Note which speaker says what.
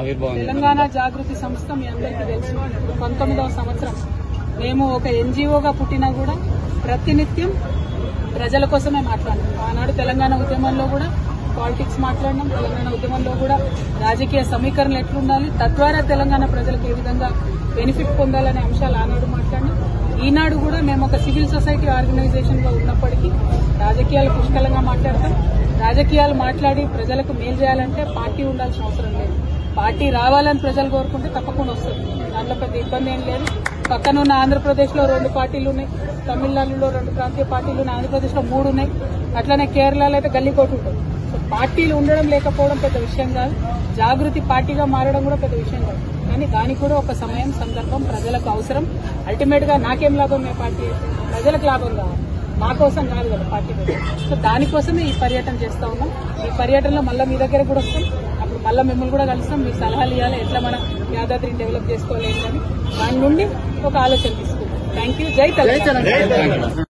Speaker 1: తెలంగాణ జాగృతి సంస్థ మీ అందరికీ తెలుసు 19వ సంవత్సరం మేము ఒక ఎన్జీఓగా పుట్టినా కూడా ప్రతినిత్యం ప్రజల కోసమే మాట్లాడినాం. ఆనాడు తెలంగాణ ఉద్యమంలో కూడా పాలిటిక్స్ మాట్లాడినాం. తెలంగాణ ఉద్యమంలో కూడా రాజకీయ సమీకరణలు ఎట్లుండాలి, తద్వారా తెలంగాణ ప్రజలకు ఏ విధంగా బెనిఫిట్ పొందాలనే అంశాలు ఆనాడు మాట్లాడినాం. ఈనాడు కూడా మేము ఒక సివిల్ సొసైటీ ఆర్గనైజేషన్ గా ఉన్నప్పటికీ రాజకీయాలు పుష్కలంగా మాట్లాడతాం. రాజకీయాలు మాట్లాడి ప్రజలకు మేలు చేయాలంటే పార్టీ ఉండాల్సిన అవసరం లేదు. పార్టీ రావాలని ప్రజలు కోరుకుంటే తప్పకుండా వస్తుంది. దాంట్లో పెద్ద ఇబ్బంది ఏం లేదు. పక్కనున్న ఆంధ్రప్రదేశ్ లో 2 పార్టీలు ఉన్నాయి, తమిళనాడులో 2 ప్రాంతీయ పార్టీలు ఉన్నాయి, ఆంధ్రప్రదేశ్ లో 3 ఉన్నాయి, అట్లనే కేరళలో అయితే గల్లీకోటు ఉంటుంది. సో పార్టీలు ఉండడం లేకపోవడం పెద్ద విషయం కాదు, జాగృతి పార్టీగా మారడం కూడా పెద్ద విషయం కాదు. కానీ దానికి కూడా ఒక సమయం, సందర్భం, ప్రజలకు అవసరం. అల్టిమేట్ గా నాకేం లాభం ఏ పార్టీ అయితే, ప్రజలకు లాభం కావాలి, మా కోసం కాదు కదా పార్టీ కోసం. సో దానికోసమే ఈ పర్యటన చేస్తా ఉన్నాం. ఈ పర్యటనలో మళ్ళీ మీ దగ్గర కూడా వస్తాం. అప్పుడు మళ్ళీ మిమ్మల్ని కూడా కలుస్తాం. మీ సలహాలు ఇవ్వాలి, ఎట్లా మనం యాదాద్రిని డెవలప్ చేసుకోవాలి అని దాని నుండి ఒక ఆలోచన తీసుకుంటాం. Thank you. జై తెలంగాణ.